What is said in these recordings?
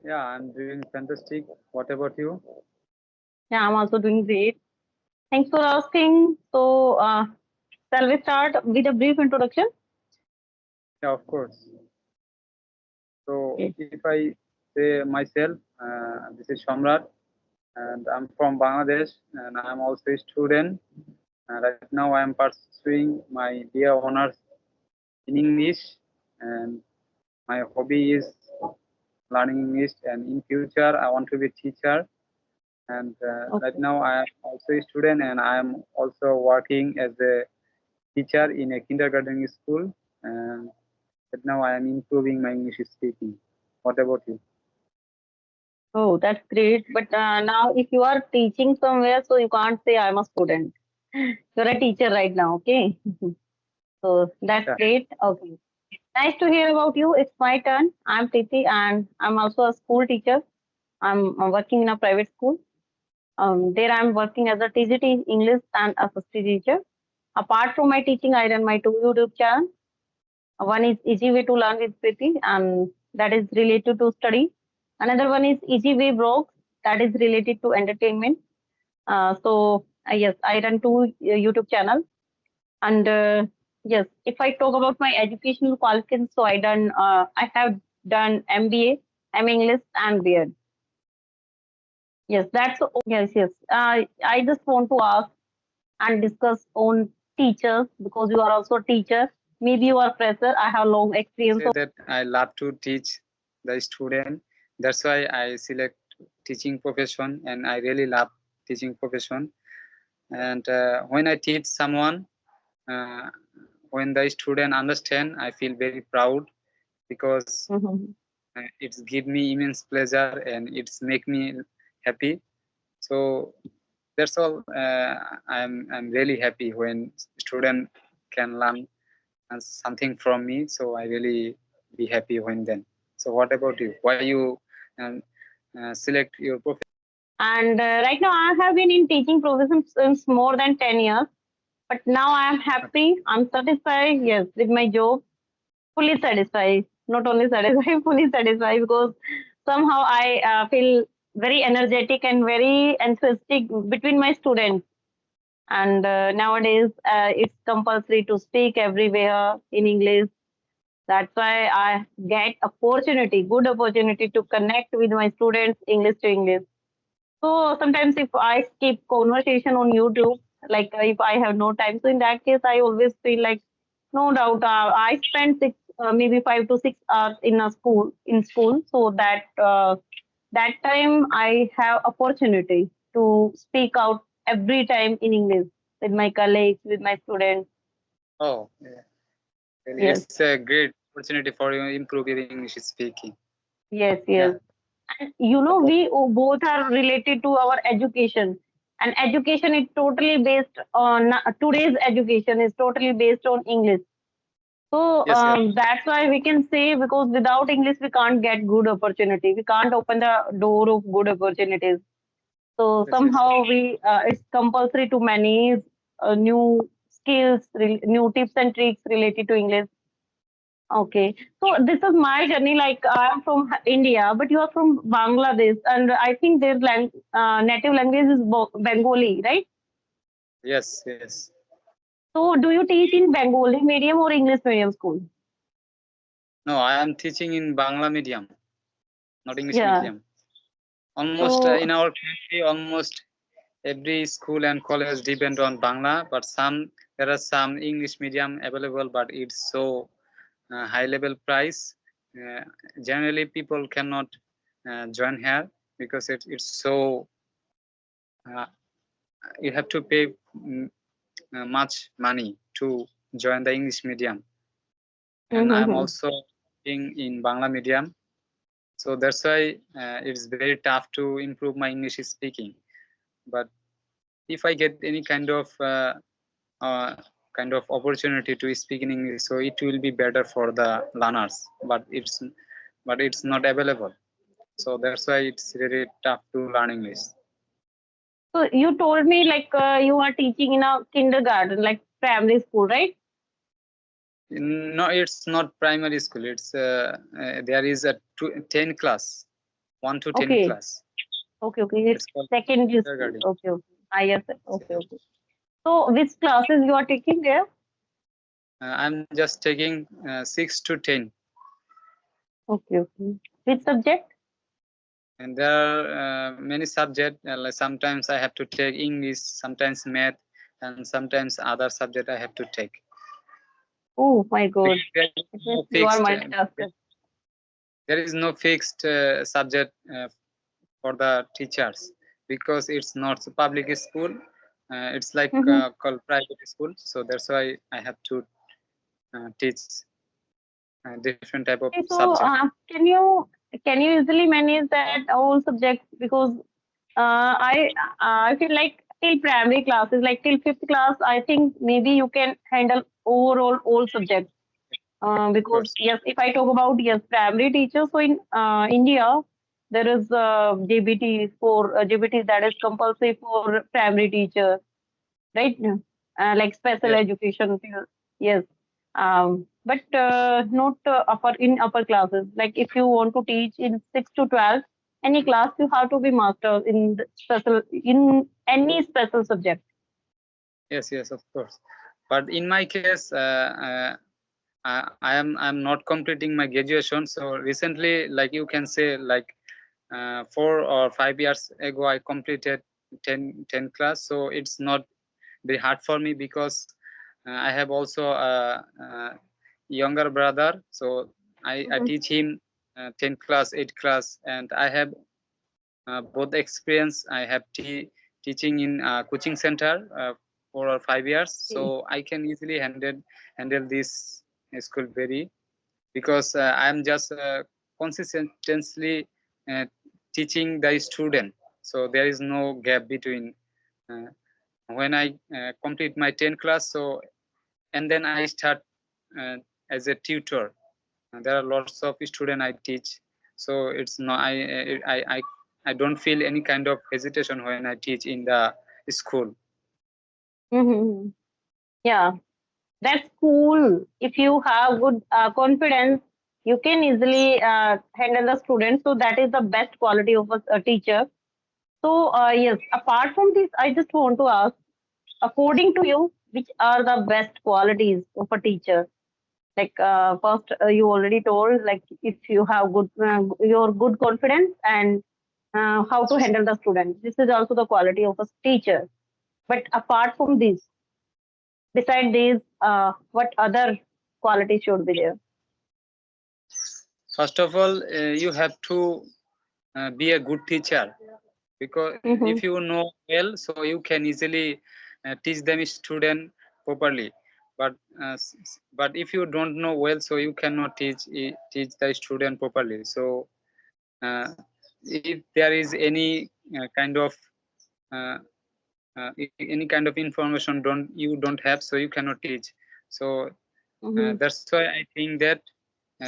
Yeah, I'm doing fantastic. What about you? Yeah, I'm also doing great. Thanks for asking. So, shall we start with a brief introduction? Yeah, of course. So, Okay. if I say myself, this is Shamrat, and I'm from Bangladesh, and I'm also a student. Right now, I am pursuing my BA honors in English, and my hobby is learning English. And in future, I want to be a teacher. And right Okay. now, I am also a student, and I am also working as a teacher in a kindergarten school. And but now I am improving my English speaking. What about you? Oh, that's great. But now, if you are teaching somewhere, so you can't say I'm a student. You're a teacher right now. Okay. So that's Yeah. great. Okay. Nice to hear about you. It's my turn. I'm Preeti, and I'm also a school teacher. I'm working in a private school. There I'm working as a TGT English and assistant teacher. Apart from my teaching, I run my two YouTube channels. One is Easy Way to Learn with Preeti, and that is related to study. Another one is Easy Way Blogs, that is related to entertainment. Yes, I run two YouTube channels. And yes, if I talk about my educational qualifications, so I have done MBA, English, and BEd. Yes, that's yes, yes. I just want to ask and discuss on teachers because you are also a teacher. Maybe you are a fresher. I have long experience. Say that I love to teach the student. That's why I select teaching profession, and I really love teaching profession. And when I teach someone, uh, when the student understand, I feel very proud because Mhm. it's give me immense pleasure and it's make me happy. So that's all. I'm really happy when student can learn something from me. So I really be happy when then. So what about you? Why you um, select your profession? And right now, I have been in teaching profession since more than 10 years. But now I am happy. I'm satisfied, yes, with my job. Fully satisfied. Not only satisfied, fully satisfied because somehow I feel very energetic and very enthusiastic between my students. And nowadays, it's compulsory to speak everywhere in English. That's why I get opportunity, good opportunity to connect with my students English to English. So sometimes if I skip conversation on YouTube, like if I have no time, so in that case, I always feel like no doubt I spend maybe 5 to 6 hours in school, so that time I have opportunity to speak out every time in English with my colleagues, with my students. Oh, yeah. Really, Yes, it's a great opportunity for you to improve your English speaking. yes, Yeah. yes. And you know, we both are related to our education. And education is totally based on today's education is totally based on English. So Yes. Yes. that's why we can say because without English we can't get good opportunity. We can't open the door of good opportunities. So Yes. Yes. somehow we it's compulsory to manage new skills, new tips and tricks related to English. Okay. So this is my journey. Like I'm from India, but you are from Bangladesh, and I think their native language is Bengali, right? Yes. Yes. So do you teach in Bengali medium or English medium school? No, I am teaching in Bangla medium, not English Yeah. medium. Almost So in our country, almost every school and college depend on Bangla, but there are some English medium available, but it's so high level price. Uh, Generally, people cannot join here because it's so uh, you have to pay much money to join the English medium. And I'm mm-hmm. also in Bangla medium, so that's why it's very tough to improve my English speaking. But if I get any uh, kind of opportunity to speak in English, so it will be better for the learners. But it's not available. So that's why it's really tough to learn English. So you told me like you are teaching in a kindergarten, like primary school, right? No, it's not primary school. It's there is a 10 class. 1 to 10 Okay. class. Okay. Okay. It's It's called secondary school. kindergarten. Okay. Okay. Yes. Okay. Okay. So which classes you are taking there? I'm just taking 6 to 10. Okay. Okay. Which subject? And there are many subjects. Like sometimes I have to take English, sometimes math, and sometimes other subject I have to take. Oh my God. There is It no means you are fixed. multitasker. There is no fixed subject for the teachers because it's not a public school. It's like Mm-hmm. called private school. So that's why I have to teach different type of Okay, so subject. can you easily manage that all subjects because I feel like till primary classes like till fifth class I think maybe you can handle overall all subjects Of because course. yes if I talk about yes primary teachers so in India there is JBT for JBT that is compulsory for primary teacher right? Like special Yeah. education, yes. But not upper in upper classes. Like if you want to teach in 6 to 12, any class you have to be master in the special in any special subject. Yes. Yes. Of course. But in my case, I'm not completing my graduation. So recently, like you can say, like 4 or 5 years ago, I completed 10 class. So it's not very hard for me because I have also a younger brother. So I Mhm, teach him 10 class, 8 class, and I have both experience. I have teaching in coaching center 4 or 5 years, okay. so I can easily handle this school very because I'm just consistently uh, teaching the student. So there is no gap between uh, when I complete my 10 class. So and then I start uh, as a tutor. There are lots of students I teach, so it's not I don't feel any kind of hesitation when I teach in the school. Mhm. Yeah, that's cool. If you have good confidence, you can easily handle the students. So that is the best quality of a teacher. So yes, apart from this, I just want to ask according to you, which are the best qualities of a teacher? Like first, you already told like if you have good, your good confidence and how to handle the student. This is also the quality of a teacher. But apart from this, beside these, what other qualities should be there? First of all, you have to be a good teacher because Mm-hmm. if you know well, so you can easily teach them student properly. But but if you don't know well, so you cannot teach the student properly. So uh, if there is any kind of uh, any kind of information don't have, so you cannot teach. So Mm-hmm. that's why I think that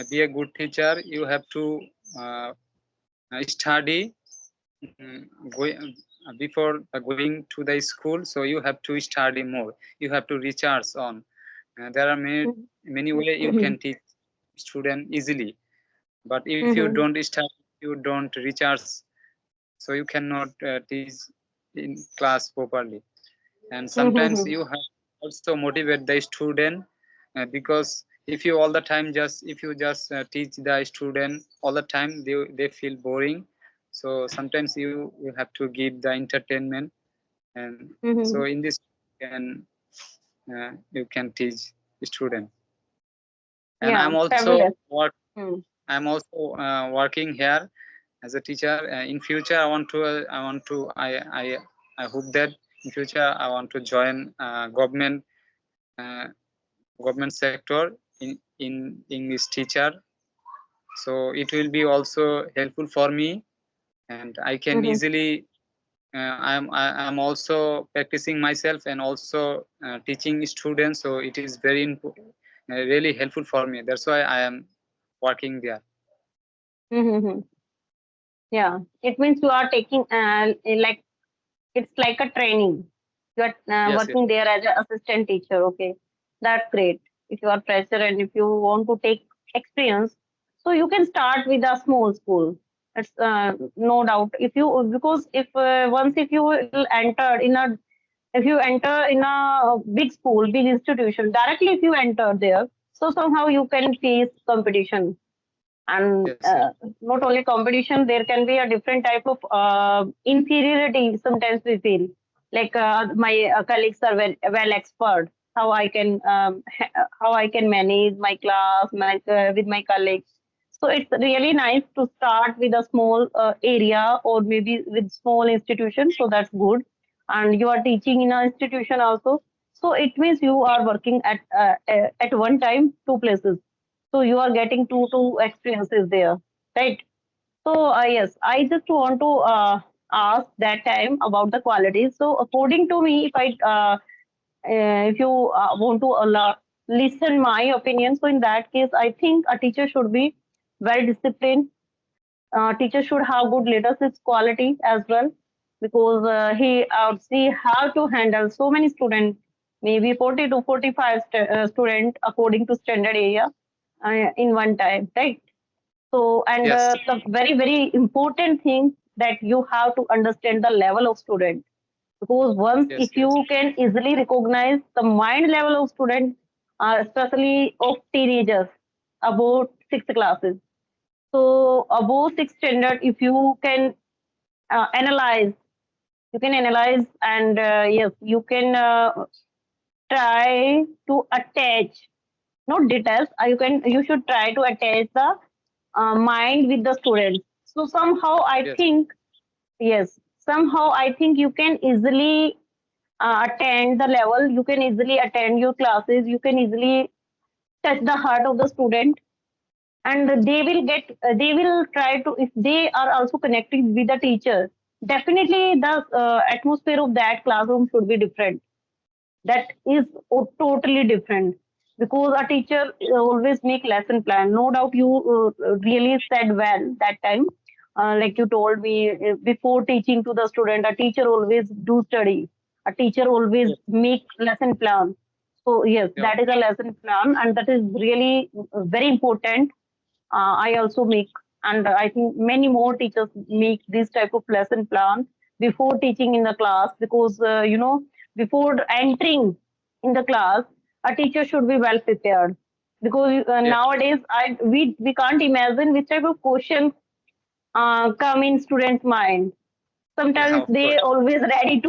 be a good teacher, you have to uh, study before going to the school. So you have to study more, you have to recharge on. There are many way you Mm-hmm. can teach student easily, but if you Mm-hmm. don't study, you don't recharge, so you cannot teach in class properly. And sometimes Mm-hmm. you have also motivate the student because if you all the time just if you just teach the student all the time, they feel boring. So sometimes you have to give the entertainment, and so Mm-hmm. in this you can teach student. And Yeah, fabulous. Mm. I'm also working here as a teacher. In future I hope that in future I want to join uh, government sector in English teacher. So it will be also helpful for me, and I can Mm-hmm. easily I'm also practicing myself and also teaching students. So it is really helpful for me. That's why I am working there. Mm-hmm. Yeah, it means you are taking like it's like a training. You are Yes, yes, working there as an assistant teacher. Okay, that's great. If you are fresher and if you want to take experience, so you can start with a small school. It's no doubt. If you because if once if you will enter in a if you enter in a big school, big institution, directly if you enter there, so somehow you can face competition. And Yes, yes, not only competition, there can be a different type of inferiority. Sometimes we feel like my colleagues are well expert. How I can how I can manage my class, with my colleagues. So it's really nice to start with a small area or maybe with small institution. So that's good. And you are teaching in an institution also. So it means you are working at one time two places, so you are getting two experiences there, right? So yes, I just want to ask that time about the qualities. So according to me, if you want to listen my opinion, so in that case, I think a teacher should be well disciplined. Teacher should have good leadership quality as well, because he see how to handle so many students, maybe 40 to 45 student according to standard area in one time, right? So, and yes, the very important thing that you have to understand the level of student, because once yes, if yes, you can easily recognize the mind level of student, especially of teenagers about sixth classes. So above sixth standard, if you can analyze, and yes, you can try to attach, not details. You should try to attach the mind with the students. So somehow I yes, think, yes, somehow I think you can easily attend the level. You can easily attend your classes. You can easily touch the heart of the student, and they will try to, if they are also connected with the teacher, definitely the atmosphere of that classroom should be different. That is totally different, because a teacher always make lesson plan. No doubt you really said well that time, like you told me, before teaching to the student, a teacher always do study, a teacher always yes, make lesson plan. So yes, yeah, that is a lesson plan, and that is really very important. I also make, and I think many more teachers make this type of lesson plan before teaching in the class, because before entering in the class, a teacher should be well prepared, because yes. nowadays we can't imagine which type of questions come in students' mind. Yeah, Sometimes of they course. always ready to